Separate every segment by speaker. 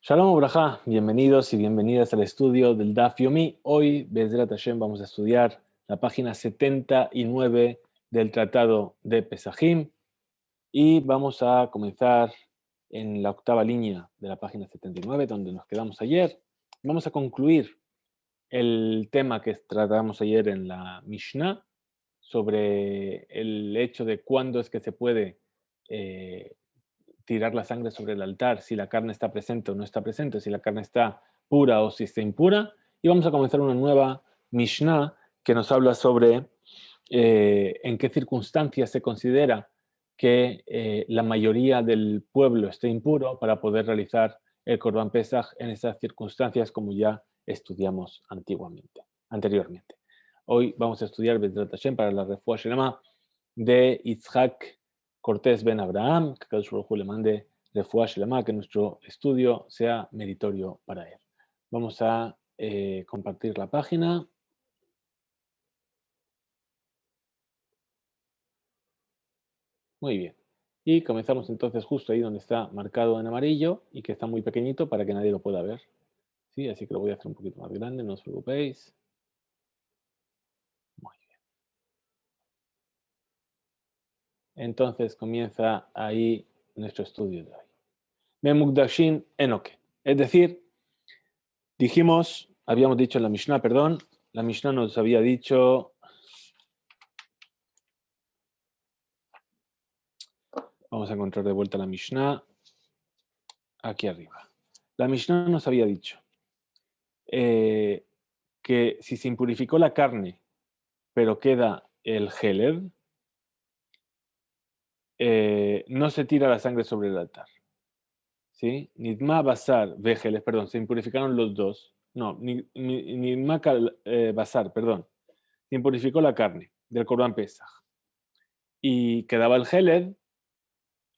Speaker 1: Shalom Obrajá, bienvenidos y bienvenidas al estudio del Daf Yomi. Hoy, Bezrat Hashem, vamos a estudiar la página 79 del Tratado de Pesajim y vamos a comenzar en la octava línea de la página 79, donde nos quedamos ayer. Vamos a concluir el tema que tratamos ayer en la Mishnah sobre el hecho de cuándo es que se puede tirar la sangre sobre el altar, si la carne está presente o no está presente, si la carne está pura o si está impura. Y vamos a comenzar una nueva Mishnah que nos habla sobre en qué circunstancias se considera que la mayoría del pueblo esté impuro para poder realizar el Korban Pesach en esas circunstancias como ya estudiamos anteriormente. Hoy vamos a estudiar Bezrat Hashem para la Refuah Shelema de Yitzhak Cortés Ben Abraham, que Kadosh Baruj Hu le mande Refuah Shelema, que nuestro estudio sea meritorio para él. Vamos a compartir la página. Muy bien. Y comenzamos entonces justo ahí donde está marcado en amarillo y que está muy pequeñito para que nadie lo pueda ver. ¿Sí? Así que lo voy a hacer un poquito más grande, no os preocupéis. Muy bien. Entonces comienza ahí nuestro estudio de hoy. Memukdashin Enoke. Es decir, habíamos dicho en la Mishnah, perdón, la Mishnah nos había dicho, vamos a encontrar de vuelta la Mishnah, aquí arriba. La Mishnah nos había dicho que si se impurificó la carne, pero queda el geled, no se tira la sangre sobre el altar. ¿Sí? Nidma basar, vejeles, perdón, se impurificaron los dos. No, nidma basar, perdón. Se impurificó la carne del Korban Pesach. Y quedaba el geled,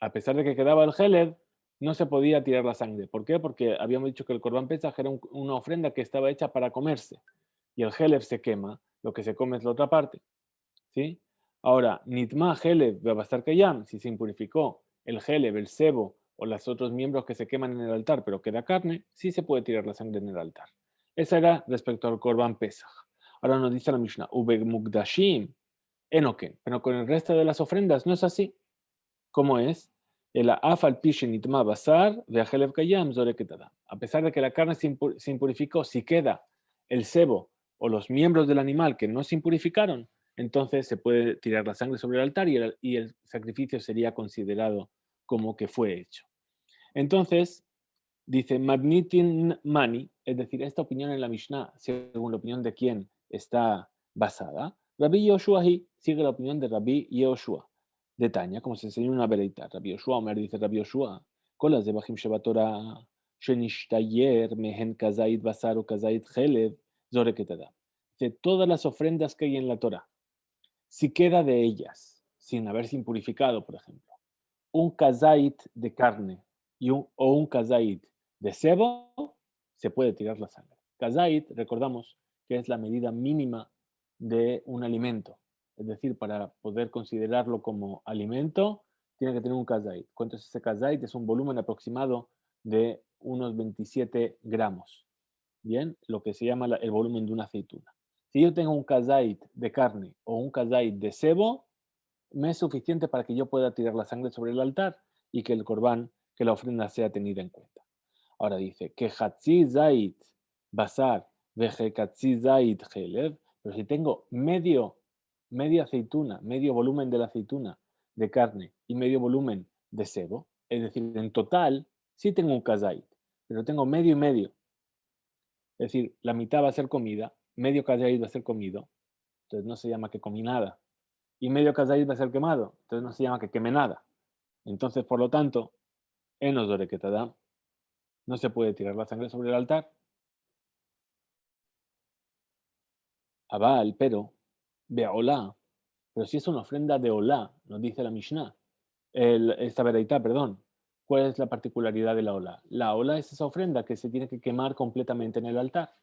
Speaker 1: a pesar de que quedaba el geled, no se podía tirar la sangre. ¿Por qué? Porque habíamos dicho que el Korban Pesach era una ofrenda que estaba hecha para comerse. Y el geled se quema, lo que se come es la otra parte. ¿Sí? Ahora, nitma geled basar kayam, si se impurificó el geled, el sebo o los otros miembros que se queman en el altar, pero queda carne, sí se puede tirar la sangre en el altar. Esa era respecto al Korban Pesach. Ahora nos dice la Mishnah, Ubeg Mukdashim, Enoken, pero con el resto de las ofrendas no es así. ¿Cómo es? El afal pishin nitma basar de ajelev kayam zoreketada. A pesar de que la carne se impurificó, si queda el sebo o los miembros del animal que no se impurificaron, entonces se puede tirar la sangre sobre el altar y el sacrificio sería considerado como que fue hecho. Entonces, dice Magnitin Mani, es decir, esta opinión en la Mishnah, según la opinión de quién está basada, Rabbi Yoshua sigue la opinión de Rabbi Yoshua de Tanya, como se enseña en una veleita. Rabbi Yoshua, Omer dice Rabbi Yoshua, Kolas de Bajim Shebatora, Shenishtayer, Mehen Kazait Basar o Kazait Chelev, Zoreketada. Dice, todas las ofrendas que hay en la Torah, si queda de ellas, sin haberse impurificado, por ejemplo, un kazait de carne o un kazait de sebo, se puede tirar la sangre. Kazait, recordamos que es la medida mínima de un alimento. Es decir, para poder considerarlo como alimento, tiene que tener un kazait. ¿Cuánto es ese kazait? Es un volumen aproximado de unos 27 gramos. Bien, lo que se llama el volumen de una aceituna. Si yo tengo un kazait de carne o un kazait de sebo, me es suficiente para que yo pueda tirar la sangre sobre el altar y que el corbán, que la ofrenda sea tenida en cuenta. Ahora dice, que hatzi zait basar veje katzi zait gelev, pero si tengo media aceituna, medio volumen de la aceituna de carne y medio volumen de sebo, es decir, en total sí tengo un kazait, pero tengo medio y medio. Es decir, la mitad va a ser comida, medio kazait va a ser comido, entonces no se llama que comí nada. Y medio kazait va a ser quemado, entonces no se llama que queme nada. Entonces, por lo tanto, en Ozoreketada no se puede tirar la sangre sobre el altar. Abal, pero, Beolá, pero si es una ofrenda de Olá, nos dice la Mishnah, esta vereita, perdón. ¿Cuál es la particularidad de la Olá? La Olá es esa ofrenda que se tiene que quemar completamente en el altar.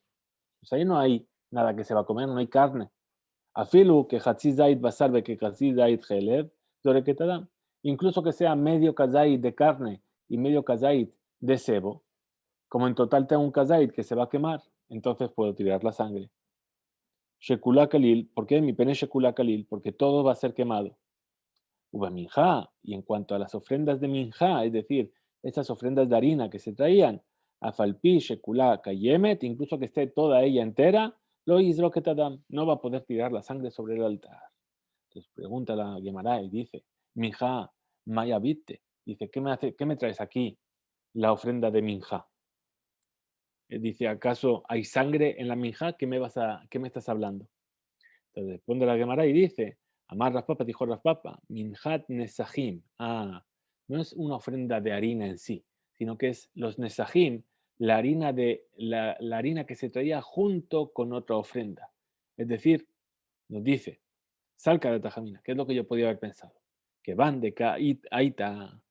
Speaker 1: Pues ahí no hay nada que se va a comer, no hay carne. Afilu que Hatzi Zait Basar que Hatzi Zait Heleb, Zoreketada. Incluso que sea medio kazait de carne y medio kazait de sebo, Como en total tengo un kazait que se va a quemar, entonces puedo tirar la sangre. Shekulá Kalil, ¿por qué mi pene Shekulá Kalil? Porque todo va a ser quemado. Uva minja, y en cuanto a las ofrendas de minja, es decir, esas ofrendas de harina que se traían, a falpi Shekulá Kayemet, incluso que esté toda ella entera, lo Tadam, no va a poder tirar la sangre sobre el altar. Entonces pregunta la Gemara y dice, minja, maya vite, dice, qué me traes aquí? La ofrenda de minja. Dice, ¿acaso hay sangre en la minja? ¿Qué me estás hablando? Entonces responde la Gemara y dice, Amar Raspapa, dijo Raspapa, Minhat Nesajim. Ah, no es una ofrenda de harina en sí, sino que es los Nesajim, la harina que se traía junto con otra ofrenda. Es decir, nos dice, Salca de Tajamina, que es lo que yo podía haber pensado, que van de Aita,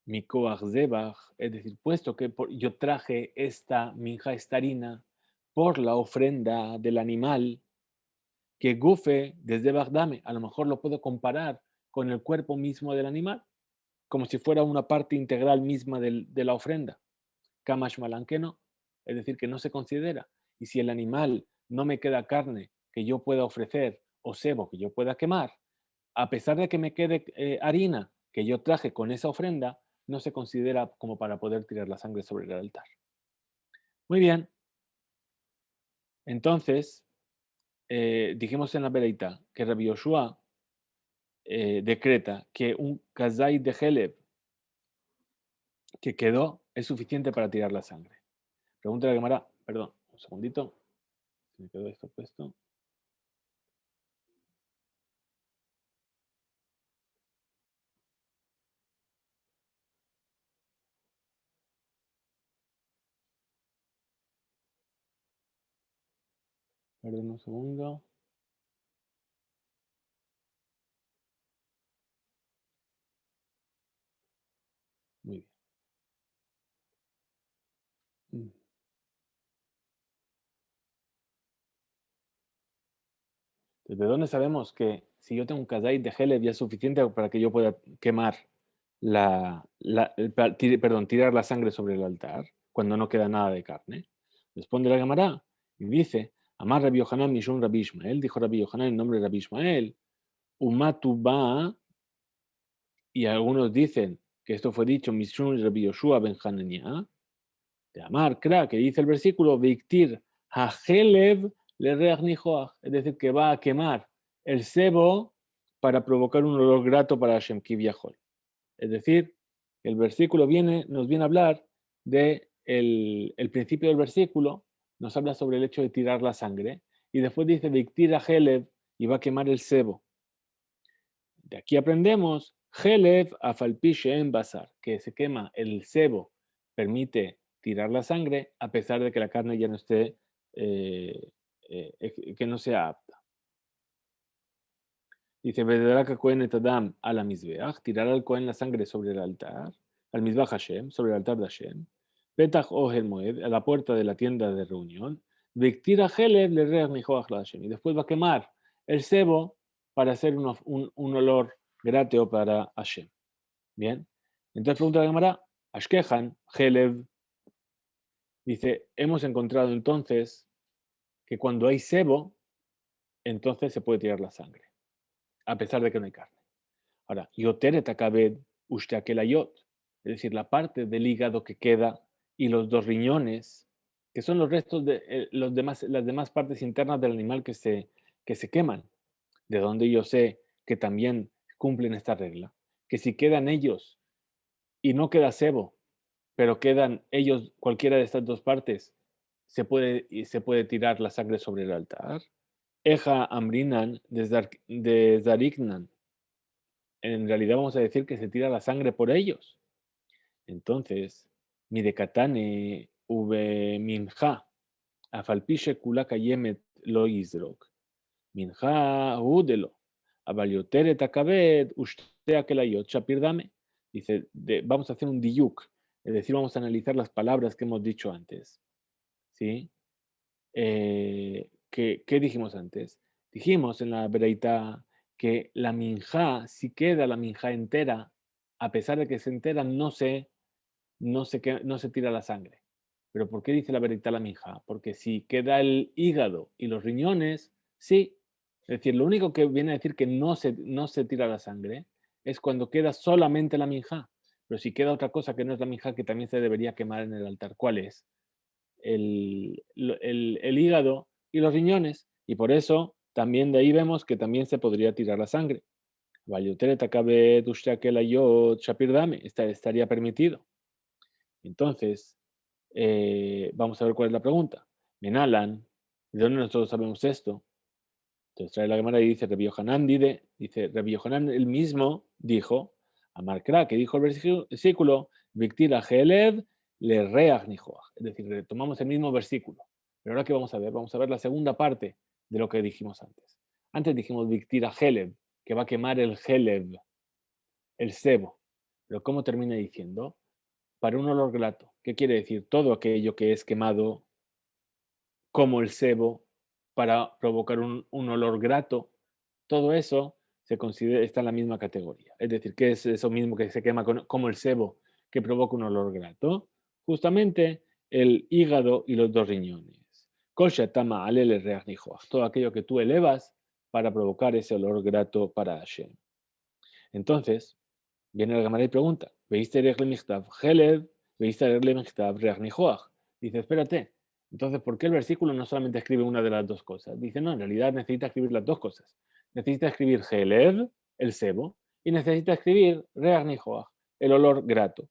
Speaker 1: Mikoach Zebach, es decir, puesto que yo traje esta minja, esta harina, por la ofrenda del animal, que Gufe desde Bagdame, a lo mejor lo puedo comparar con el cuerpo mismo del animal, como si fuera una parte integral misma de la ofrenda. Kamash Malanque no, es decir, que no se considera. Y si el animal no me queda carne que yo pueda ofrecer o sebo que yo pueda quemar, a pesar de que me quede harina que yo traje con esa ofrenda, no se considera como para poder tirar la sangre sobre el altar. Muy bien, entonces dijimos en la Bereita que Rabbi Yoshua decreta que un kazai de Heleb que quedó es suficiente para tirar la sangre. Pregunta la Gemara, perdón, un segundito, se me quedó esto puesto. Perdón un segundo. Muy bien. ¿Desde dónde sabemos que si yo tengo un kazai de Heleb ya es suficiente para que yo pueda quemar perdón, tirar la sangre sobre el altar cuando no queda nada de carne? Responde la Gemara y dice, Amar Rabbi Yohanan Mishun Rabbi Ishmael, dijo Rabbi Yohanan en nombre de Rabbi Ishmael, Umatuba, y algunos dicen que esto fue dicho Mishun Rabbi Yoshua ben Hananiah, de Amar Kra, que dice el versículo, Viktir Hahelev le reach nijoach, es decir, que va a quemar el sebo para provocar un olor grato para Hashem Kivyahol. Es decir, el versículo nos viene a hablar de el principio del versículo, nos habla sobre el hecho de tirar la sangre, y después dice Viktir Hahelev y va a quemar el sebo. De aquí aprendemos Helev afalpishe en basar, que se quema el sebo, permite tirar la sangre a pesar de que la carne ya no esté, que no sea apta. Dice, Vedraka Cohen et Adam a la Mizbeach, tirar al Cohen la sangre sobre el altar, al Mizbeach Hashem, sobre el altar de Hashem, Petach Ohel Moed, a la puerta de la tienda de reunión, Viktira Helev le reach nijoach la Hashem, y después va a quemar el sebo para hacer un olor grato para Hashem. Bien, entonces pregunta la Gemara, Ashkehan, Helev, dice, hemos encontrado entonces que cuando hay sebo, entonces se puede tirar la sangre, a pesar de que no hay carne. Ahora, Yoteret akabed ushtakelayot, es decir, la parte del hígado que queda y los dos riñones, que son los restos de las demás partes internas del animal que se queman. De donde yo sé que también cumplen esta regla, que si quedan ellos y no queda sebo, pero quedan ellos, cualquiera de estas dos partes, se puede tirar la sangre sobre el altar. Eja amrinan de zarignan. En realidad vamos a decir que se tira la sangre por ellos. Entonces, mi decatane uve minja, afalpishe kulaka yemet lo izrok. Minja udelo, abalioteret akabed, ustea kelayot shapirdame. Dice, vamos a hacer un diyuk, es decir, vamos a analizar las palabras que hemos dicho antes. ¿Sí? ¿Qué dijimos antes? Dijimos en la Bereita que la minja, si queda la minja entera, a pesar de que se entera, no se tira la sangre. Pero ¿por qué dice la verita la minja? Porque si queda el hígado y los riñones, sí. Es decir, lo único que viene a decir que no se tira la sangre es cuando queda solamente la minja. Pero si queda otra cosa que no es la minja, que también se debería quemar en el altar, ¿cuál es? El hígado y los riñones. Y por eso también de ahí vemos que también se podría tirar la sangre. Estaría permitido. Entonces, vamos a ver cuál es la pregunta. Menalan, ¿de dónde nosotros sabemos esto? Entonces trae la Gemara y dice, Rabbi Yohanan él mismo dijo, a Marcra, que dijo el versículo, Victira Heled le reach nijoach. Es decir, retomamos el mismo versículo. Pero ahora que vamos a ver la segunda parte de lo que dijimos antes. Antes dijimos Victira Heled, que va a quemar el Heled, el sebo. Pero ¿cómo termina diciendo? Para un olor grato. ¿Qué quiere decir? Todo aquello que es quemado como el sebo para provocar un olor grato, todo eso está en la misma categoría. Es decir, ¿qué es eso mismo que se quema como el sebo que provoca un olor grato? Justamente el hígado y los dos riñones. Todo aquello que tú elevas para provocar ese olor grato para Hashem. Entonces, viene el Gemara y pregunta, ¿veiste Regle Michtav Heled? ¿Veiste Regle Michtav Reach Nijoach? Dice, espérate, entonces, ¿por qué el versículo no solamente escribe una de las dos cosas? Dice, no, en realidad necesita escribir las dos cosas. Necesita escribir Heled, el sebo, y necesita escribir Reach Nijoach, el olor grato.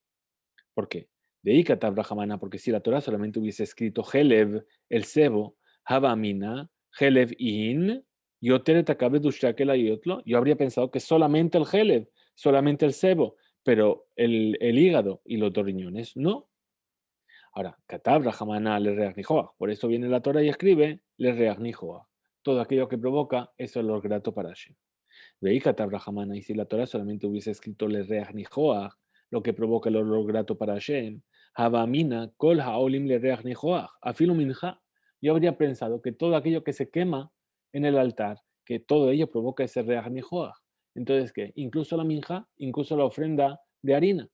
Speaker 1: ¿Por qué? De Ikatab Rahamana, porque si la Torah solamente hubiese escrito Heled, el sebo, Habamina, Heled in, Yoteret Akabe Dushakela y otro, yo habría pensado que solamente el Heled, solamente el sebo, pero el hígado y los dos riñones, no. Ahora, Katab Rahamana le reagnijoa. Por eso viene la Torah y escribe le reagnijoa. Todo aquello que provoca es olor grato para Hashem. Veí Katab Rahamana, y si la Torah solamente hubiese escrito le reagnijoa, lo que provoca el olor grato para Hashem, Habamina, Kol Haolim le reagnijoa, Afilu Minja. Yo habría pensado que todo aquello que se quema en el altar, que todo ello provoca ese reagnijoa. Entonces, ¿qué? Incluso la minja, incluso la ofrenda de harina.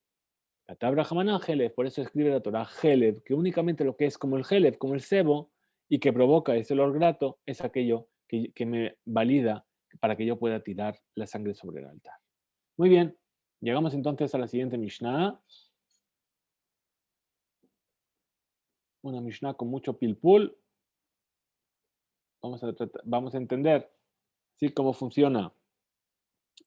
Speaker 1: Katab Rahamana Helef, por eso escribe la Torah Helef, que únicamente lo que es como el Helef, como el sebo, y que provoca ese olor grato, es aquello que me valida para que yo pueda tirar la sangre sobre el altar. Muy bien, llegamos entonces a la siguiente Mishnah. Una Mishnah con mucho pilpul. Vamos a entender ¿sí? Cómo funciona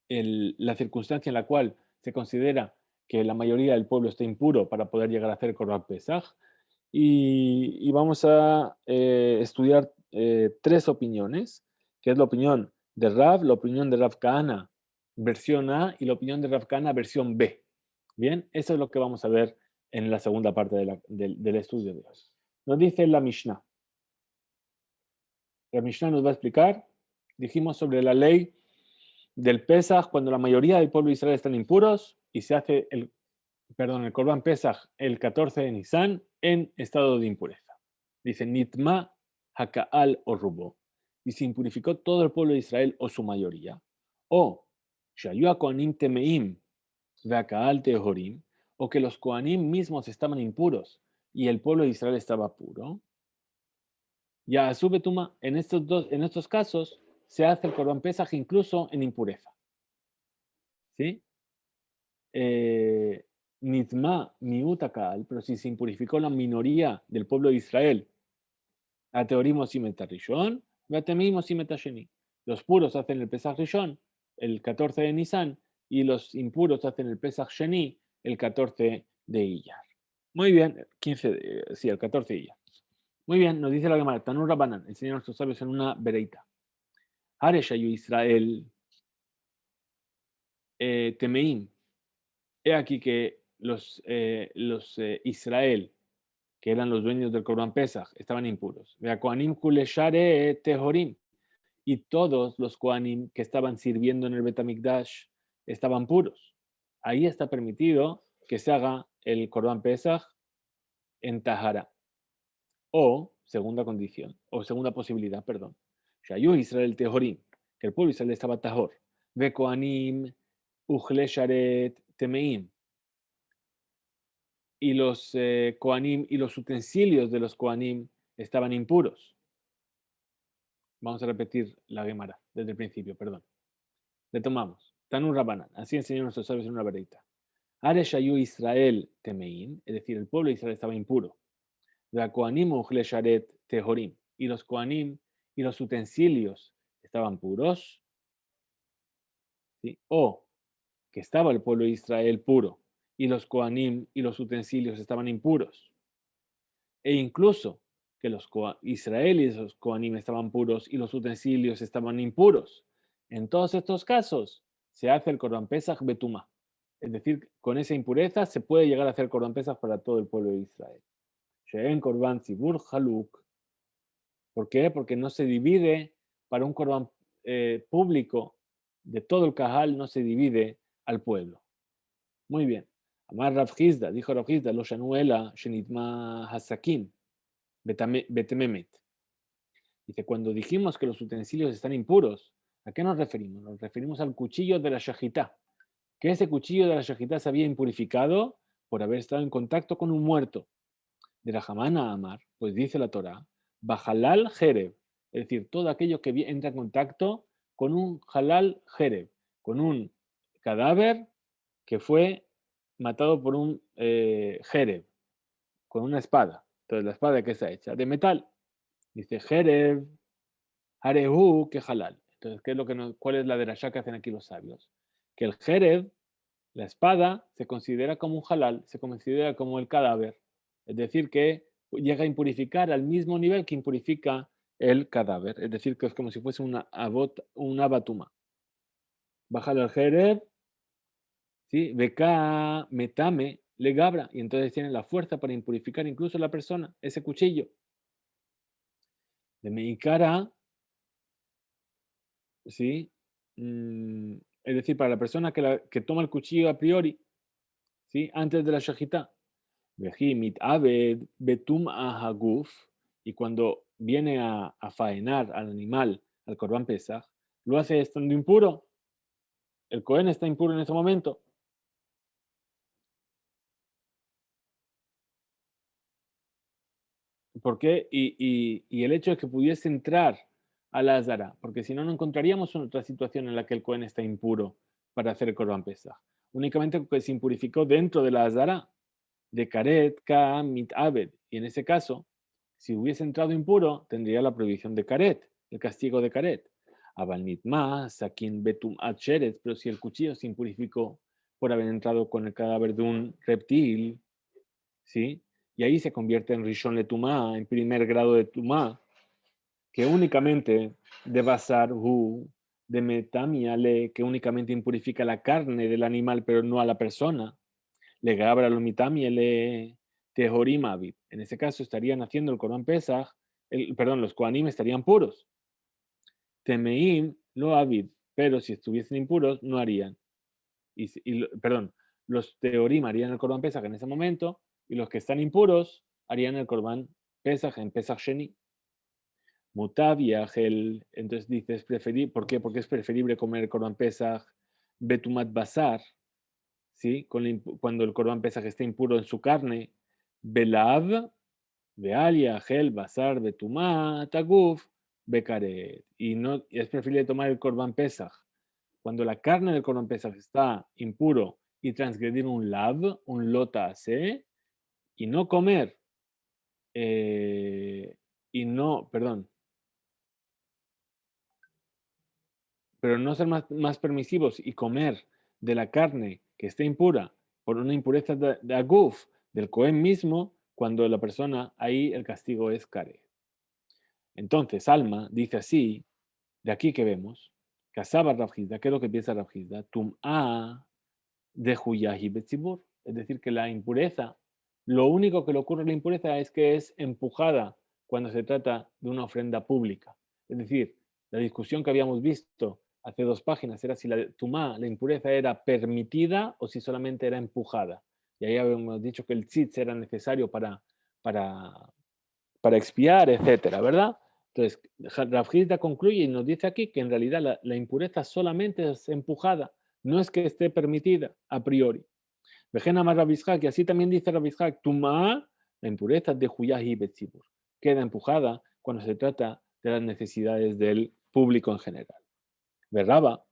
Speaker 1: la circunstancia en la cual se considera que la mayoría del pueblo está impuro para poder llegar a hacer Korban Pesach. Y vamos a estudiar tres opiniones, que es la opinión de Rav, la opinión de Rav Kahana, versión A, y la opinión de Rav Kahana, versión B. Bien, eso es lo que vamos a ver en la segunda parte del estudio de hoy. Nos dice la Mishnah. La Mishnah nos va a explicar, dijimos sobre la ley del Pesach, cuando la mayoría del pueblo de Israel están impuros y se hace el Korban Pesach el 14 de Nisan en estado de impureza. Dice, Nitma Hakaal o Rubo. Y se impurificó todo el pueblo de Israel o su mayoría. O Shayu Koanim Temeim Vakaal Tehorim. O que los Koanim mismos estaban impuros y el pueblo de Israel estaba puro. Ya Subetuma, en estos casos se hace el Korban Pesach incluso en impureza. ¿Sí? Nitma miutakal, pero si se impurificó la minoría del pueblo de Israel, ateorimos y metarishon, vatemimos y metasheni. Los puros hacen el Pesach Rishon el 14 de Nisan y los impuros hacen el Pesach Sheni el 14 de Iyar. Muy bien, el 14 de Iyar. Muy bien, nos dice la Gemara, Tanur Rabbanan, enseñan nuestros sabios en una bereita. Hareshayu Israel Temeim. He aquí que los Israel, que eran los dueños del Korban Pesach, estaban impuros. Tehorim. Y todos los Kohanim que estaban sirviendo en el Betamikdash estaban puros. Ahí está permitido que se haga el Korban Pesach en Tahara. O, segunda condición, o segunda posibilidad, perdón. Shayu Israel Tehorim, que el pueblo de Israel estaba Tahor. Ve Kohanim Uchle Sharet Temeim. y los Kohanim y los utensilios de los Kohanim estaban impuros. Vamos a repetir la Gemara desde el principio, perdón. Retomamos. Tanur Rabanan, así enseñó nuestros sabios en una verdita. Are Shayu Israel Temein, es decir, el pueblo de Israel estaba impuro. La Kohanim Uchle Sharet Tehorim, y los Kohanim y los utensilios estaban puros. ¿Sí? O que estaba el pueblo de Israel puro y los Kohanim y los utensilios estaban impuros. E incluso que los israelíes y los Kohanim estaban puros y los utensilios estaban impuros. En todos estos casos se hace el Korban Pesach Betumá. Es decir, con esa impureza se puede llegar a hacer Korban Pesach para todo el pueblo de Israel. She'en Korban Tzibur Haluk. ¿Por qué? Porque no se divide para un Korban público de todo el Kahal, no se divide al pueblo. Muy bien. Amar Rav Hizda, dijo Rav Hizda, lo shanuela shenitma hasakin betememet. Dice, cuando dijimos que los utensilios están impuros, ¿a qué nos referimos? Nos referimos al cuchillo de la shahitá, que ese cuchillo de la shahitá se había impurificado por haber estado en contacto con un muerto. De la jamana amar, pues dice la Torá, bajalal jereb, es decir, todo aquello que entra en contacto con un halal jereb, con un cadáver que fue matado por un jereb, con una espada. Entonces, ¿la espada que está hecha? De metal. Dice jereb, harehu, que halal. Entonces, ¿cuál es la derashá que hacen aquí los sabios? Que el jereb, la espada, se considera como un halal, se considera como el cadáver. Es decir, que llega a impurificar al mismo nivel que impurifica el cadáver. Es decir, que es como si fuese una batuma. Baja el jereb, ¿sí? Beca metame le gabra, y entonces tiene la fuerza para impurificar incluso a la persona, ese cuchillo. De meikara, ¿sí? Es decir, para la persona que toma el cuchillo a priori, ¿sí? Antes de la shahita. Mit aved betum ahaguf, y cuando viene a faenar al animal, al Corban Pesach, lo hace estando impuro. El Cohen está impuro en ese momento. ¿Por qué? Y el hecho de que pudiese entrar a la Azara, porque si no, no encontraríamos otra situación en la que el Cohen está impuro para hacer el Corban Pesach. Únicamente que se impurificó dentro de la Azara, de Karet, Ka, Mit, Abed. Y en ese caso, si hubiese entrado impuro, tendría la prohibición de Karet, el castigo de Karet. Abal Nitma, Sakin, Betum, Acheret, pero si el cuchillo se impurificó por haber entrado con el cadáver de un reptil, ¿sí? Y ahí se convierte en Rishon le Tumá, en primer grado de Tumá, que únicamente de Basar Hu, de Metamiale, que únicamente impurifica la carne del animal, pero no a la persona. Le Gabra lo Mitamiale, Tehorim Abid. En ese caso estarían haciendo el Corban Pesach, perdón, los Kohanim estarían puros. Temeim lo Abid, pero si estuviesen impuros, no harían. Perdón, los Teorim harían el Corban Pesach en ese momento, y los que están impuros harían el Corban Pesach en Pesach Sheni. Mutav y Agel, entonces dices, ¿por qué? Porque es preferible comer el Corban Pesach Betumat Basar, ¿sí? Cuando el Corban Pesach está impuro en su carne, Belav, Bealia, Agel, Basar, Betumat, Aguf, Bekaret. Y no, es preferible tomar el Corban Pesach cuando la carne del Corban Pesach está impuro y transgredir un lav, un lota ase, y no comer, y no, perdón, pero no ser más permisivos y comer de la carne que esté impura por una impureza de aguf, del Cohen mismo, cuando la persona, ahí el castigo es care. Entonces, Alma dice así, de aquí que vemos, Casaba Rabjizda, ¿qué es lo que piensa Rabjizda? Tum'a de Huyahi Betzibur. Es decir, que la impureza, lo único que le ocurre a la impureza es que es empujada cuando se trata de una ofrenda pública. Es decir, la discusión que habíamos visto hace 2 páginas era si la tumá, la impureza, era permitida o si solamente era empujada. Y ahí habíamos dicho que el tzitz era necesario para, para expiar, etcétera, ¿verdad? Entonces, Rav Hizda concluye y nos dice aquí que en realidad la impureza solamente es empujada, no es que esté permitida a priori. Vejena más Rabishak, y así también dice Rabishak, Tuma, la impureza de Huyahi Betzibur, queda empujada cuando se trata de las necesidades del público en general. Berraba,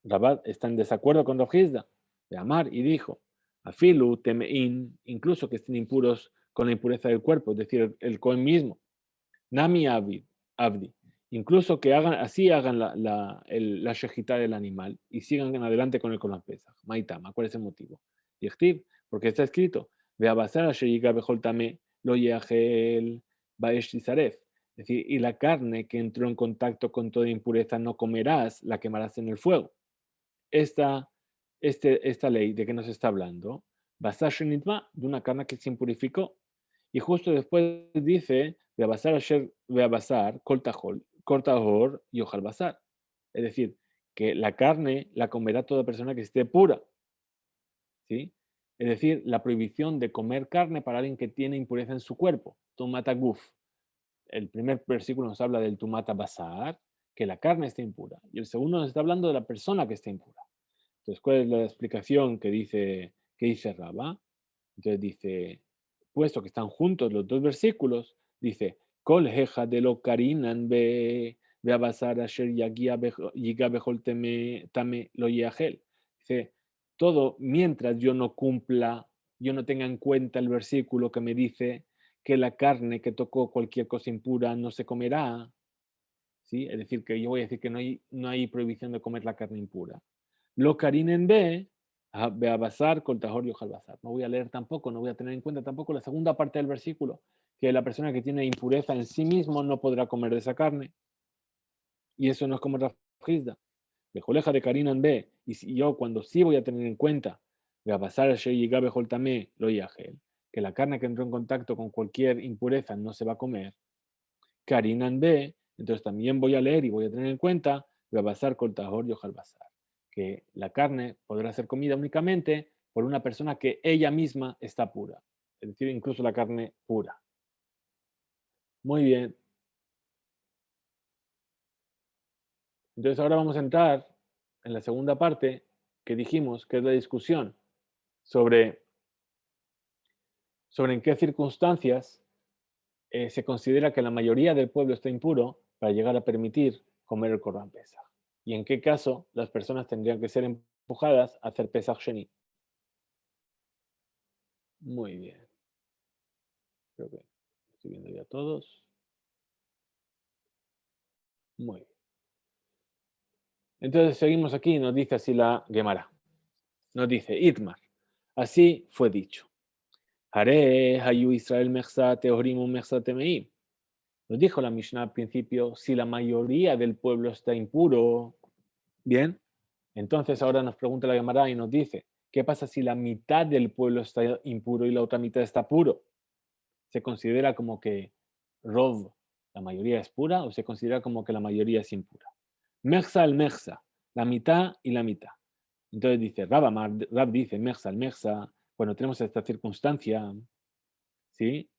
Speaker 1: Rabat está en desacuerdo con Rojizda, de Amar, y dijo, Afilu temein, incluso que estén impuros con la impureza del cuerpo, es decir, el Cohen mismo, Nami Abdi, incluso que hagan la shejitá del animal y sigan adelante con el Corban Pesach. Maitama, ¿cuál es el motivo? Yichtiv, porque está escrito, Veabasar asheyiga bejoltame lo yeachel baesh tisaref. Es decir, y la carne que entró en contacto con toda impureza no comerás, la quemarás en el fuego. Esta ley de que nos está hablando, basar shenitma, de una carne que se impurificó. Y justo después dice, Beabasar, Kortahor y Ojal Basar. Es decir, que la carne la comerá toda persona que esté pura. ¿Sí? Es decir, la prohibición de comer carne para alguien que tiene impureza en su cuerpo. Tumata guf. El primer versículo nos habla del tumata basar, que la carne está impura. Y el segundo nos está hablando de la persona que está impura. Entonces, ¿cuál es la explicación que dice Rabba? Entonces dice, puesto que están juntos los dos versículos, dice, Kol heja de lo karinan be abasar asher yiga bejol tame lo yahel. Dice, todo mientras yo no cumpla, yo no tenga en cuenta el versículo que me dice que la carne que tocó cualquier cosa impura no se comerá, ¿sí? Es decir, que yo voy a decir que no hay prohibición de comer la carne impura. Lo karinen be Beabasar, Coltajor y Ojalbazar. No voy a leer tampoco, no voy a tener en cuenta tampoco la segunda parte del versículo, que la persona que tiene impureza en sí mismo no podrá comer de esa carne. Y eso no es como Rafizda. Bejoleja de Karinan B. Y si yo, cuando sí voy a tener en cuenta, Beabasar, Sheyiga, Bejoltame, lo Yahel, que la carne que entró en contacto con cualquier impureza no se va a comer, Karinan B. Entonces también voy a leer y voy a tener en cuenta Beabasar, Coltajor y Ojalbazar, que la carne podrá ser comida únicamente por una persona que ella misma está pura, es decir, incluso la carne pura. Muy bien. Entonces ahora vamos a entrar en la segunda parte que dijimos, que es la discusión sobre, en qué circunstancias se considera que la mayoría del pueblo está impuro para llegar a permitir comer el Corban Pesach. Y en qué caso las personas tendrían que ser empujadas a hacer Pesach Sheni. Muy bien. Creo que estoy viendo ya todos. Muy bien. Entonces seguimos aquí, nos dice así la Gemara. Nos dice, Itmar, así fue dicho. Hare hayu Israel mechsa teorim mechsa temeim. Nos dijo la Mishnah al principio, si la mayoría del pueblo está impuro, bien, entonces ahora nos pregunta la Gemara y nos dice, ¿qué pasa si la mitad del pueblo está impuro y la otra mitad está puro? ¿Se considera como que Rov, la mayoría es pura, o se considera como que la mayoría es impura? Mechsa al mechsa, la mitad y la mitad. Entonces dice, Rab dice, mechsa al mechsa, cuando tenemos esta circunstancia, ¿sí?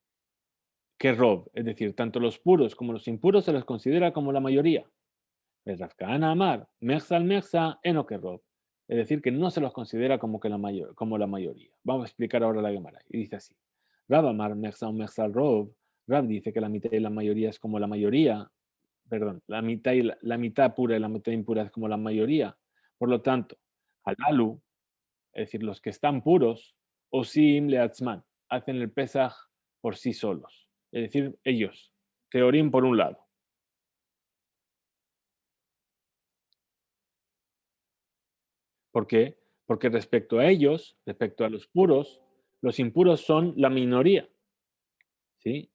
Speaker 1: Que Rov, es decir, tanto los puros como los impuros se los considera como la mayoría. Rav Kahana Amar, mechsa al mechsa, eno que Rov. Es decir, que no se los considera como la mayoría. Vamos a explicar ahora la Gemara. Y dice así, Rab Amar, mechsa o mechsa al Rov. Rab dice que la mitad y la mayoría es como la mayoría, perdón, la mitad pura y la mitad impura es como la mayoría. Por lo tanto, halalu, es decir, los que están puros, osim leatzman, hacen el pesaj por sí solos. Es decir, ellos, teorín por un lado. ¿Por qué? Porque respecto a ellos, respecto a los puros, los impuros son la minoría. ¿Sí?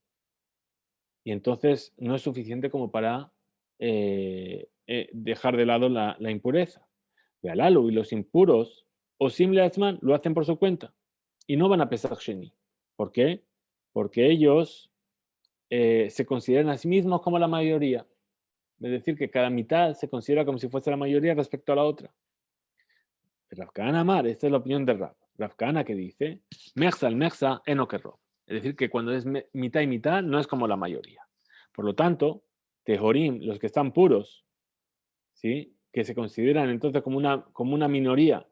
Speaker 1: Y entonces no es suficiente como para dejar de lado la impureza. Vealalu y los impuros, o simple Atzman, lo hacen por su cuenta y no van a pesar Sheni. ¿Por qué? Porque ellos se consideran a sí mismos como la mayoría. Es decir, que cada mitad se considera como si fuese la mayoría respecto a la otra. Rav Kahana Amar, esta es la opinión de Rav. Rav Kahana que dice, Mechsa al Mechsa eno que Rov. Es decir, que cuando es mitad y mitad no es como la mayoría. Por lo tanto, Tejorim, los que están puros, ¿sí? Que se consideran entonces como una minoría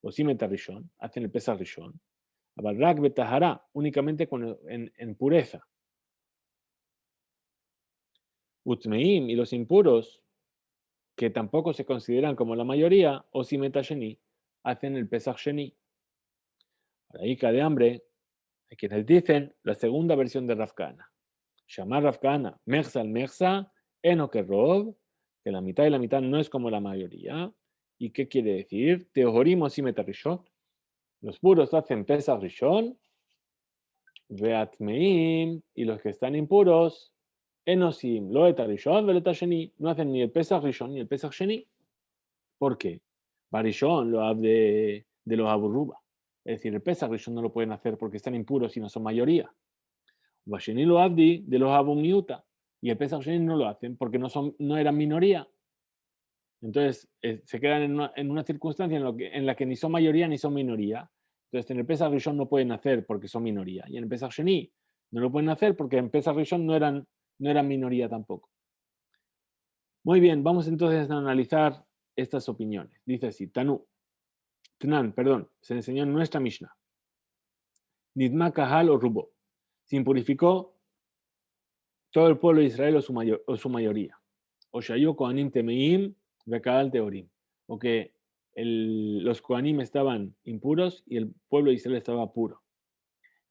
Speaker 1: o Simet Rishon, hacen el Pesach Rishon. Abarrak Betahara, únicamente en pureza. Utmeim y los impuros, que tampoco se consideran como la mayoría, o Simet Sheni, hacen el Pesach Sheni. Ahora, ahí de hambre, hay quienes dicen la segunda versión de Rav Kahana. Llamar Rav Kahana, Merza al Merza, Eno que Rov, que la mitad y la mitad no es como la mayoría. ¿Y qué quiere decir? Teorim o Simet Rishon. Los puros hacen Pesach Rishon, Veatmeim, y los que están impuros, Enosim, Loeta Rishon, Veleta Sheni, no hacen ni el Pesach Rishon ni el Pesach Sheni. ¿Por qué? Barishon lo habla de los Aburruba. Es decir, el Pesach Rishon no lo pueden hacer porque están impuros y no son mayoría. Basheni lo abdi de los Abumiuta. Y el Pesach Sheni no lo hacen porque no eran minoría. Entonces, se quedan en una circunstancia en la que ni son mayoría ni son minoría. Entonces, en el Pesach Rishon no pueden hacer porque son minoría. Y en el Pesach Sheni no lo pueden hacer porque en Pesach Rishon no eran minoría tampoco. Muy bien, vamos entonces a analizar estas opiniones. Dice así, Tnan, perdón, se enseñó en nuestra Mishnah. Nidma Kahal o Rubo. Se impurificó todo el pueblo de Israel o su mayoría. O Shayu Kohanim Temeim Bekahal Teorim. O que los Kohanim estaban impuros y el pueblo de Israel estaba puro.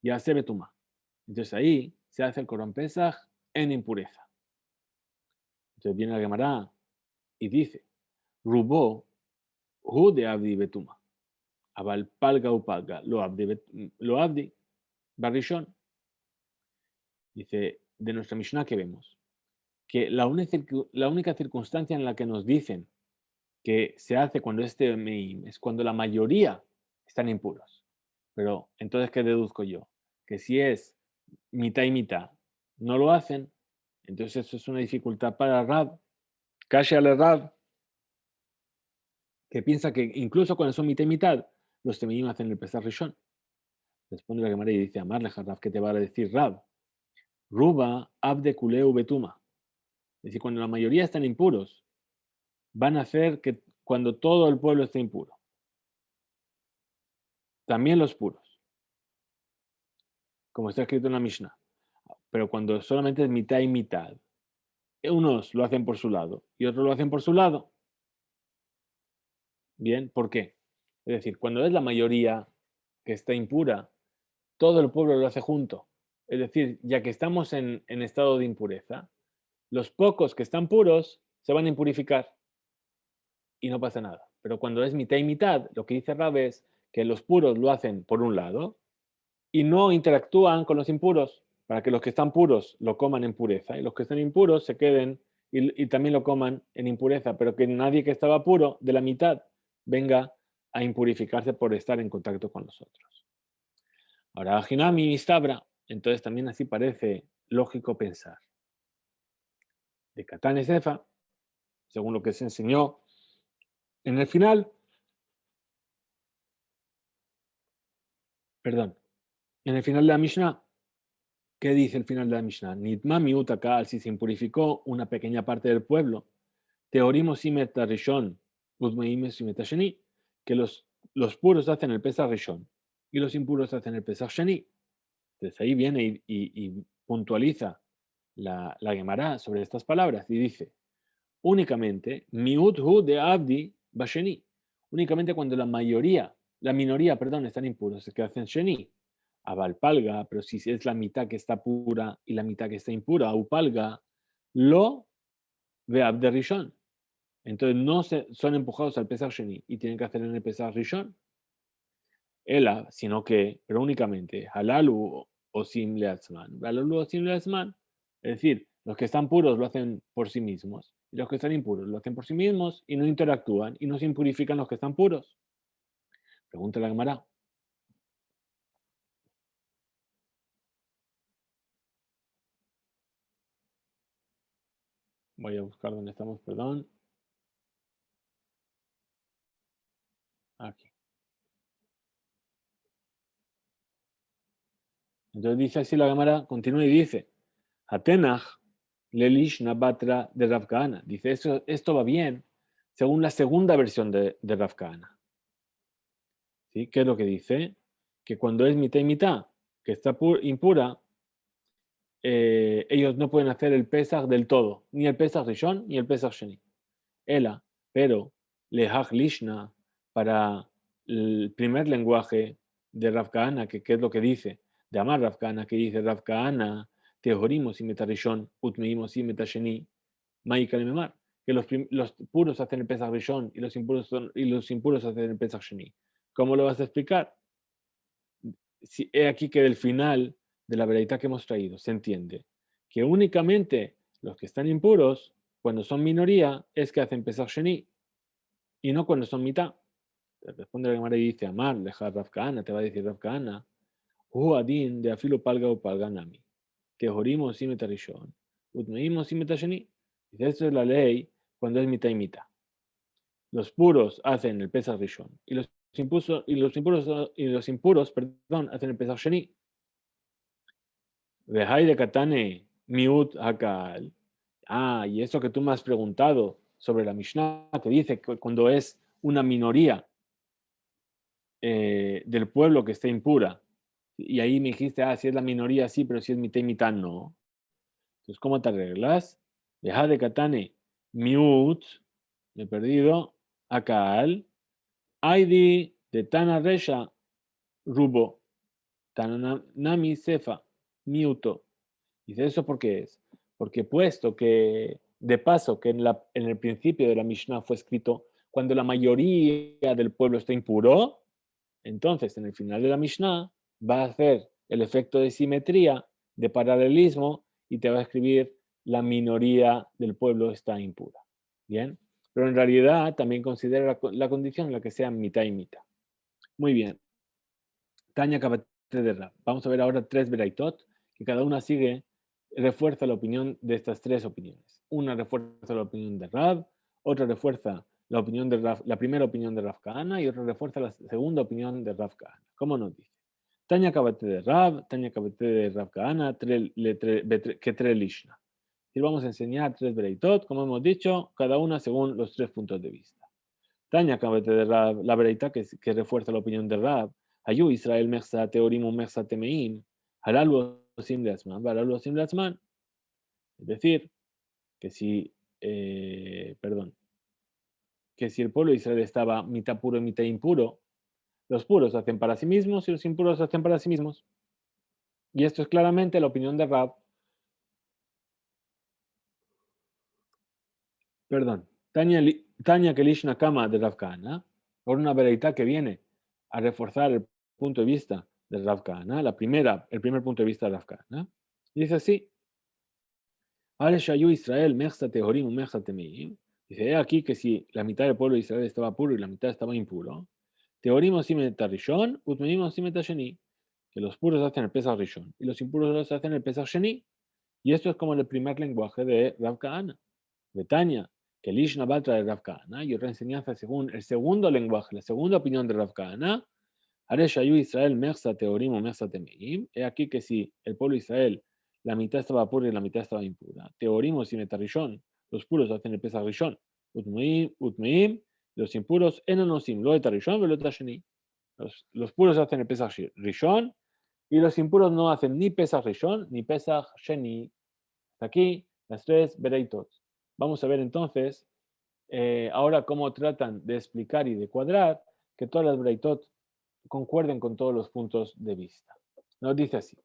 Speaker 1: Y hace Betuma. Entonces ahí se hace el Korban Pesach en impureza. Entonces viene la Gemara y dice, Rubo Hu de Abdi Betuma. Abal Palga u Palga lo Abdi Barishon. Dice, de nuestra Mishnah que vemos, que la única circunstancia en la que nos dicen que se hace cuando meim es cuando la mayoría están impuros. Pero entonces, ¿qué deduzco yo? Que si es mitad y mitad, no lo hacen, entonces eso es una dificultad para Rab. Kasha al Rab, que piensa que incluso cuando son mitad y mitad, los temeim hacen el Pesach Rishon. Responde la Gemara y dice, Amarle Rab, ¿qué te va a decir Rab? Ruba abde kuleu betuma. Es decir, cuando la mayoría están impuros, van a hacer que cuando todo el pueblo esté impuro. También los puros, como está escrito en la Mishnah. Pero cuando solamente es mitad y mitad, unos lo hacen por su lado y otros lo hacen por su lado. Bien, ¿por qué? Es decir, cuando es la mayoría que está impura, todo el pueblo lo hace junto. Es decir, ya que estamos en estado de impureza, los pocos que están puros se van a impurificar y no pasa nada. Pero cuando es mitad y mitad, lo que dice Rab es que los puros lo hacen por un lado y no interactúan con los impuros para que los que están puros lo coman en pureza y los que están impuros se queden y también lo coman en impureza, pero que nadie que estaba puro de la mitad venga a impurificarse por estar en contacto con los otros. Ahora, Hinami y Stabra, entonces también así parece lógico pensar. De Catán y Sefa, según lo que se enseñó en el final, perdón, en el final de la Mishnah, ¿qué dice el final de la Mishnah? Nitma miutaka, si se impurificó una pequeña parte del pueblo, teorimos simet rishon, uzmeim simet sheni, que los puros hacen el Pesach Rishon y los impuros hacen el Pesach Sheni. Entonces ahí viene y puntualiza la Gemara sobre estas palabras y dice, únicamente, miut hu de abdi basheni, únicamente cuando la minoría, perdón, están impuros, es que hacen Sheni. Avalpalga, pero si es la mitad que está pura y la mitad que está impura, Upalga, lo ve Abde Rishon. Entonces no son empujados al Pesach Sheni y tienen que hacer en el Pesach Rishon. Ela, sino que, pero únicamente, Halalu o Sim Leatzman. Halalu o Sim Leatzman. Es decir, los que están puros lo hacen por sí mismos y los que están impuros lo hacen por sí mismos y no interactúan y no se impurifican los que están puros. Pregunta la Gemara. Voy a buscar dónde estamos, perdón. Aquí. Entonces dice así la Gemara, continúa y dice, Atenach Lelish Nabatra de Rav Kahana. Dice, esto va bien, según la segunda versión de Rav Kahana. ¿Sí? ¿Qué es lo que dice? Que cuando es mitad y mitad, que está impura, ellos no pueden hacer el Pesach del todo, ni el Pesach Rishon ni el Pesach Sheni. Ela, pero Lehach Lishna, para el primer lenguaje de Rav Kahana, que es lo que dice, de Amar Rav Kahana, que dice Rav Kahana, Tehorimos y Metarishon, Utmeimos y Metasheni, Maika Memar, que los puros hacen el Pesach Rishon y los impuros hacen el Pesach Sheni. ¿Cómo lo vas a explicar? Si, he aquí que del final de la veredad que hemos traído se entiende que únicamente los que están impuros, cuando son minoría, es que hacen Pesach Sheni y no cuando son mitad. Te responde la Gemara y dice, Amar, deja Rav Kahana, te va a decir Rav Kahana, Hu Adin de Afilo Palga o Palganami, que jorimos y metarishon, utmeimos y metasheni. Dice, esto es la ley cuando es mitad y mitad. Los puros hacen el Pesach Rishon y los impuros, perdón, hacen el Pesach Sheni. Vejai de Katane, miut hakal. Ah, y eso que tú me has preguntado sobre la Mishnah, que dice que cuando es una minoría del pueblo que está impura, y ahí me dijiste, ah, si es la minoría sí, pero si es mitad y mitad no. Entonces, ¿cómo te arreglas? Deja de Katane, miut, me he perdido, akal, aidi de Tana Resha, rubo, Tananami Sefa, miuto. Dice, ¿eso por qué es? Porque puesto que, de paso, que en el principio de la Mishnah fue escrito, cuando la mayoría del pueblo está impuro, entonces en el final de la Mishnah va a hacer el efecto de simetría, de paralelismo, y te va a escribir la minoría del pueblo está impura. ¿Bien? Pero en realidad también considera la condición en la que sea mitad y mitad. Muy bien. Tanya Kabate de Rab. Vamos a ver ahora tres Beraitot, que cada una refuerza la opinión de estas tres opiniones. Una refuerza la opinión de Rab, otra refuerza la opinión de Rab, la primera opinión de Rav Kahana y otra refuerza la segunda opinión de Rav Kahana. ¿Cómo nos dice? Tanya Kabate de Rab, Tanya Kabate de Rav Kahana, que tre lishna. Y vamos a enseñar tres Beraitot, como hemos dicho, cada una según los tres puntos de vista. Tanya Kabate de Rab, la Beraita que refuerza la opinión de Rab, Ayu Israel Mersa Teorim Mersa Temeim, Halalu Osim Leatzman, Halalu Osim Leatzman. Es decir, que si, perdón, que si el pueblo de Israel estaba mitad puro y mitad impuro, los puros hacen para sí mismos y los impuros hacen para sí mismos. Y esto es claramente la opinión de Rab, perdón, Tanya Kelishna Kama de Rav Kahana, por una Beraita que viene a reforzar el punto de vista de Rav Kahana, el primer punto de vista de Rav Kahana, dice así, Ale Shayu Israel, Mechza Tehorim, Mechza Temeim. Dice, aquí que si la mitad del pueblo de Israel estaba puro y la mitad estaba impuro, Tehorim Osimet Rishon, Utmeim Osimet Sheni, que los puros hacen el Pesach Rishon y los impuros hacen el Pesach Sheni. Y esto es como el primer lenguaje de Rav Kahana. Betania, que el Ishna Batra de Rav Kahana y otra enseñanza según el segundo lenguaje, la segunda opinión de Rav Kahana, Are Shayu Israel Mersa Teorim o Mersa Temeim. He aquí que si el pueblo de Israel la mitad estaba pura y la mitad estaba impura. Teorim o Simetarishon, los puros hacen el Pesach Rishon. Utmeim, los impuros, Enonosim, lo etarishon, lo etasheni. Los puros hacen el Pesach Rishon y los impuros no hacen ni Pesach Rishon ni Pesach Sheni. Aquí las tres Bereitot. Vamos a ver entonces ahora cómo tratan de explicar y de cuadrar que todas las Bereitot concuerden con todos los puntos de vista. Nos dice así.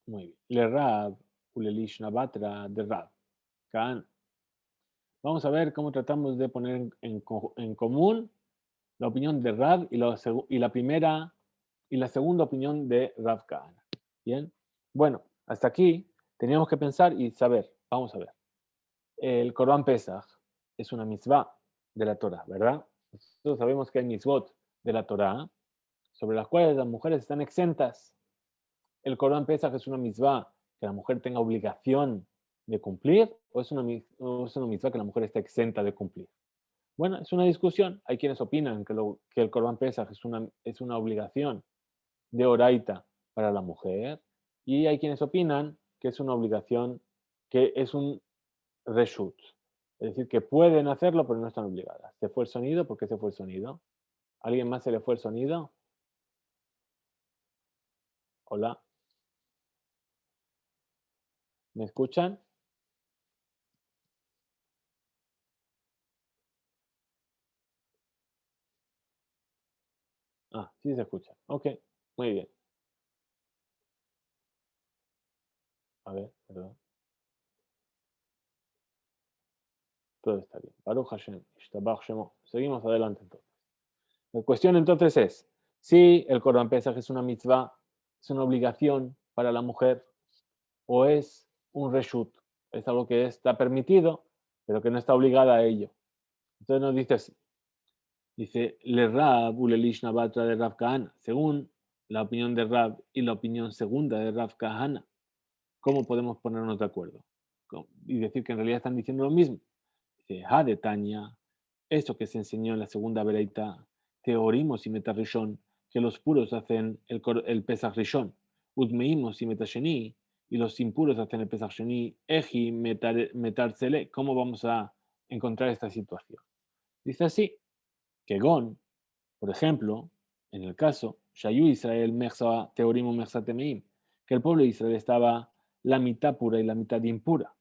Speaker 1: Muy bien. Le Rab, Ulelish Nabatra de Rab. Kan. Vamos a ver cómo tratamos de poner en común la opinión de Rab y la primera y la segunda opinión de Rav Kahana. Bien. Bueno, hasta aquí teníamos que pensar y saber. Vamos a ver. El Corban Pesach es una mitzvah de la Torah, ¿verdad? Nosotros sabemos que hay mitzvot de la Torah sobre las cuales las mujeres están exentas. ¿El Corban Pesach es una mitzvah que la mujer tenga obligación de cumplir o es una mitzvah que la mujer está exenta de cumplir? Bueno, es una discusión. Hay quienes opinan que el Corban Pesach es una obligación de oraita para la mujer y hay quienes opinan que es una obligación, que es un reshut, Es decir, que pueden hacerlo, pero no están obligadas. ¿Se fue el sonido? ¿Por qué se fue el sonido? ¿A alguien más se le fue el sonido? Hola, ¿me escuchan? Ah, sí se escucha. Ok, muy bien. A ver, perdón. Todo está bien. Baruch Hashem, Ishtabach Shemo. Seguimos adelante entonces. La cuestión entonces es, si el Corban Pesach es una mitzvah, es una obligación para la mujer, o es un reshut, es algo que está permitido, pero que no está obligada a ello. Entonces nos dice así, dice, le Rab, ulelishna batra de Rav Kahana, según la opinión de Rab y la opinión segunda de Rav Kahana, ¿cómo podemos ponernos de acuerdo? Y decir que en realidad están diciendo lo mismo. Dice, ha de Tania, esto que se enseñó en la segunda vereita, teorimos y metarrishon, que los puros hacen el Pesach Rishon, utmeimos y metasheni, y los impuros hacen el Pesach Sheni, eji metarzele. ¿Cómo vamos a encontrar esta situación? Dice así, que Gon, por ejemplo, en el caso, Shayu Israel Mersa Teorimo Mersa Temeim, que el pueblo de Israel estaba la mitad pura y la mitad impura.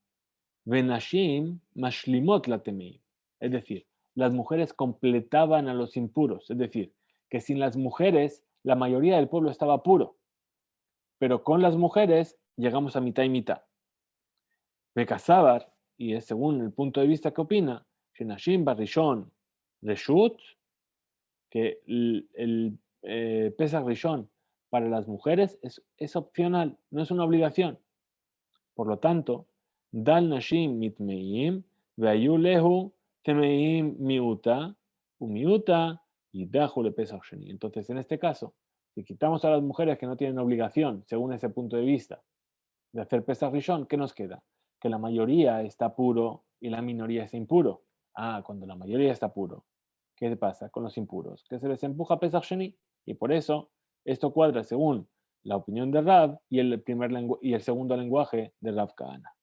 Speaker 1: Venashim Mashlimot la Temeim. Es decir, las mujeres completaban a los impuros. Es decir, que sin las mujeres la mayoría del pueblo estaba puro. Pero con las mujeres llegamos a mitad y mitad. Bekasabar, y es según el punto de vista que opina, Shenashim Barishon Reshut, que el Pesach Rishon para las mujeres es opcional, no es una obligación. Por lo tanto, Dal Nashim Mitmeim, Veayu Lehu, Temeim Miuta, Umiuta, y Dahu le Pesach Sheni. Entonces, en este caso, si quitamos a las mujeres que no tienen obligación, según ese punto de vista, de hacer Pesach Rishon, ¿qué nos queda? Que la mayoría está puro y la minoría está impuro. Ah, cuando la mayoría está puro, ¿qué pasa con los impuros? Que se les empuja a Pesach Sheni. Y por eso, esto cuadra según la opinión de Rab y y el segundo lenguaje de Rav Kahana.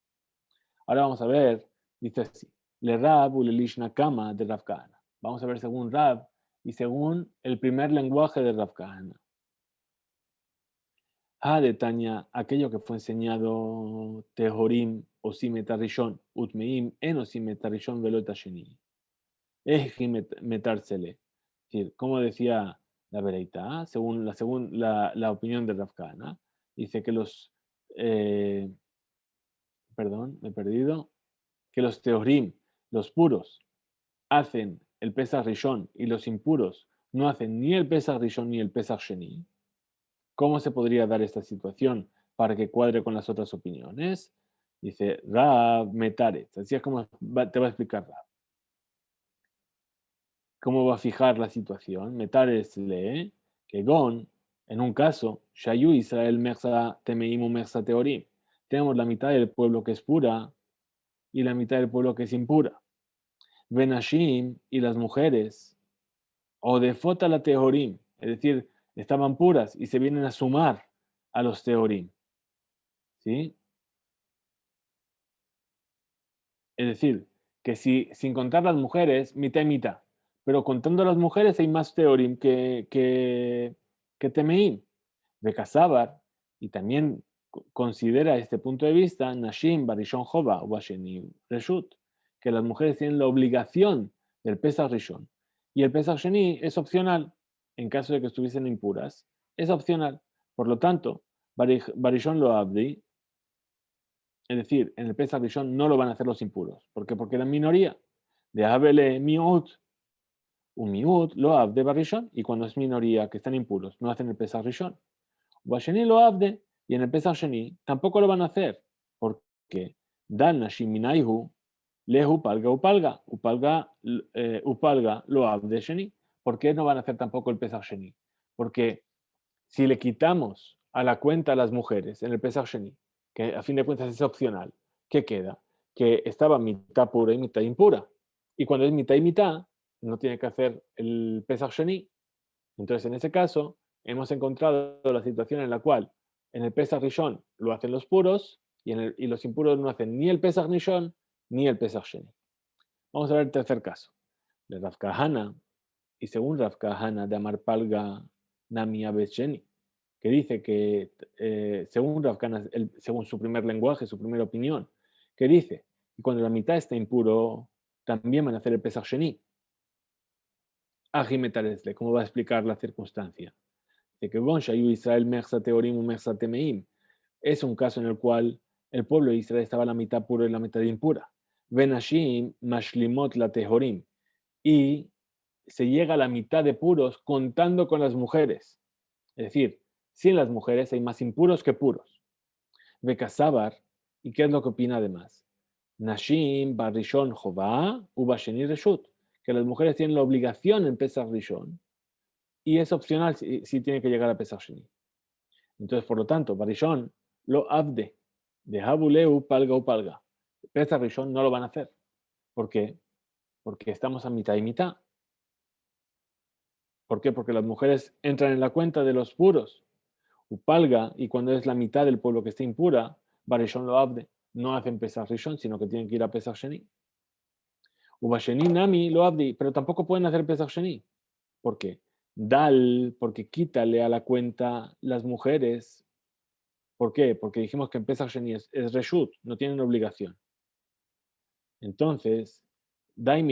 Speaker 1: Ahora vamos a ver, dice así, le Rab u le Lishna Kama de Rav Kahana. Vamos a ver según Rab y según el primer lenguaje de Rav Kahana. De Tania, aquello que fue enseñado Tehorim o Simetarishon, Utmeim en o Simetarishon velota sheni. Eji metarsele. Es decir, como decía la Bereita, según la opinión de Rav Kahana, dice que perdón, me he perdido, que los Tehorim, los puros, hacen el Pesach Rishon y los impuros no hacen ni el Pesach Rishon ni el Pesach Sheni. ¿Cómo se podría dar esta situación para que cuadre con las otras opiniones? Dice Rab Metaret. Así es como te va a explicar Rab. ¿Cómo va a fijar la situación? Metaret lee que Gon, en un caso, Shayu Israel Mersa Temeimu Mersa Teorim. Tenemos la mitad del pueblo que es pura y la mitad del pueblo que es impura. Benashim y las mujeres, o de Fota la Teorim, es decir, estaban puras y se vienen a sumar a los Teorim. ¿Sí? Es decir, que si sin contar las mujeres, mitad y mitad. Pero contando las mujeres hay más teorim que temeim. De Casabar, y también considera este punto de vista, Nashim, Barishon Jova, Washeni, Reshut, que las mujeres tienen la obligación del Pesach Rishon. Y el Pesach Sheni es opcional, en caso de que estuviesen impuras, es opcional. Por lo tanto, Barishon lo abdi, es decir, en el Pesach Rishon no lo van a hacer los impuros. ¿Por qué? Porque la minoría de Abele Miut, un Miut lo abde Barishon, y cuando es minoría que están impuros, no hacen el Pesach Rishon. Washeni lo abde, y en el Pesach Sheni tampoco lo van a hacer. Porque Dan Nashim Minaihu, Lehu Palga Upalga, Upalga lo abde Sheni. ¿Por qué no van a hacer tampoco el Pesach Sheni? Porque si le quitamos a la cuenta a las mujeres en el Pesach Sheni, que a fin de cuentas es opcional, ¿qué queda? Que estaba mitad pura y mitad impura. Y cuando es mitad y mitad, no tiene que hacer el Pesach Sheni. Entonces, en ese caso, hemos encontrado la situación en la cual en el Pesach Rishon lo hacen los puros y los impuros no hacen ni el Pesach Rishon ni el Pesach Sheni. Vamos a ver el tercer caso. De Rav Kahana, y según Rav Kahana de Amar Palga Nami Abesheni, que dice que, según Rav Kahana, según su primer lenguaje, su primera opinión, que dice que cuando la mitad está impuro, también van a hacer el Pesach Sheni. Ajimetalesle, ¿cómo va a explicar la circunstancia? De que Gon Shayu Israel Mersa Teorim u Mersa Temeim es un caso en el cual el pueblo de Israel estaba la mitad puro y la mitad impura. Benashim Mashlimot la Tehorim. Y se llega a la mitad de puros contando con las mujeres. Es decir, sin las mujeres hay más impuros que puros. Bekasabar, ¿y qué es lo que opina además? Nashim Barishon Jová Ubasheni Reshut, que las mujeres tienen la obligación en Pesach Rishon y es opcional si tiene que llegar a Pesach Sheni. Entonces, por lo tanto, Barishon lo abde de Habuleu Palga u Palga. Pesach Rishon no lo van a hacer. ¿Por qué? Porque estamos a mitad y mitad. ¿Por qué? Porque las mujeres entran en la cuenta de los puros. Upalga, y cuando es la mitad del pueblo que está impura, Barishon lo abde. No hacen Pesach Rishon, sino que tienen que ir a Pesach Sheni. Ubasheni Nami lo abdi, pero tampoco pueden hacer Pesach Sheni. ¿Por qué? Dal, porque quítale a la cuenta las mujeres. ¿Por qué? Porque dijimos que en Pesach Sheni es Reshut, no tienen obligación. Entonces, Dal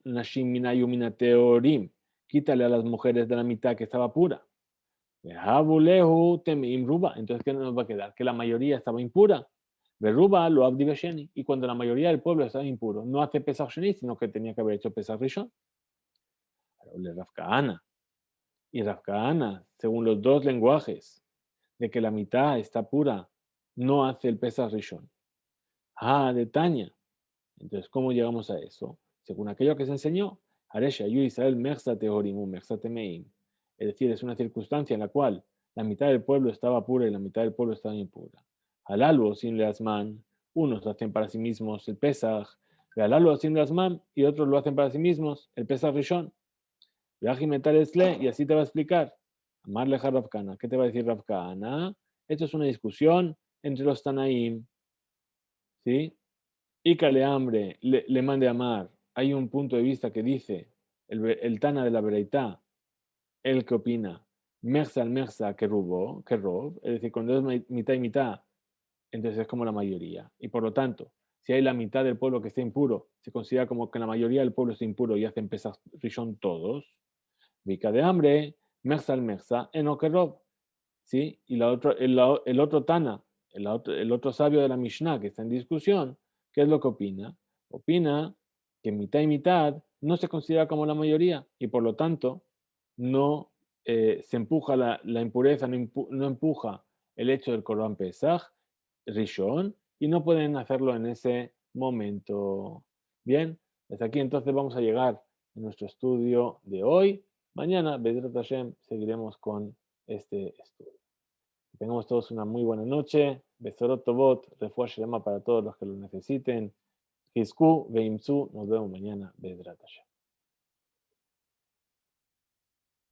Speaker 1: Nashim Minayu Minateorim, quítale a las mujeres de la mitad que estaba pura. Entonces, ¿qué nos va a quedar? Que la mayoría estaba impura. Beruba lo abdi besheni. Y cuando la mayoría del pueblo estaba impuro, no hace Pesach Sheni, sino que tenía que haber hecho Pesach Rishon. Le Rav Kahana. Y Rav Kahana, según los dos lenguajes, de que la mitad está pura, no hace el Pesach Rishon. De Tanya. Entonces, ¿cómo llegamos a eso? Según aquello que se enseñó, Haresha Yu Israel Mersa Tehorim Mersa Temeim. Es decir, es una circunstancia en la cual la mitad del pueblo estaba pura y la mitad del pueblo estaba impura. Halalu o sin Leasman, unos hacen para sí mismos el Pesach, Halalu o sin Leasman, y otros lo hacen para sí mismos el Pesach Rishon. Y así te va a explicar. Amarle a Rav Kahana. ¿Qué te va a decir Rav Kahana? Esto es una discusión entre los Tanaim. ¿Sí? Y que le hambre, le mande amar. Hay un punto de vista que dice, el Tana de la Bereitá, el que opina, Mersa al Mersa que rob, es decir, cuando es mitad y mitad, entonces es como la mayoría. Y por lo tanto, si hay la mitad del pueblo que está impuro, se considera como que la mayoría del pueblo está impuro y hacen Pesach Rishon todos. Vica de hambre, Mersa al Mersa, eno que rob. ¿Sí? Y el otro Tana, el otro sabio de la Mishnah que está en discusión, ¿qué es lo que opina? Opina que mitad y mitad no se considera como la mayoría y por lo tanto no se empuja la impureza, no empuja el hecho del Corban Pesach, Rishon, y no pueden hacerlo en ese momento. Bien, desde aquí entonces vamos a llegar a nuestro estudio de hoy. Mañana, Bezrat Hashem, seguiremos con este estudio. Que tengamos todos una muy buena noche. Besorot Tovot, Refuah Shlema para todos los que lo necesiten. Hizku, Veimtzu, nos vemos mañana. Bezrat Hashem.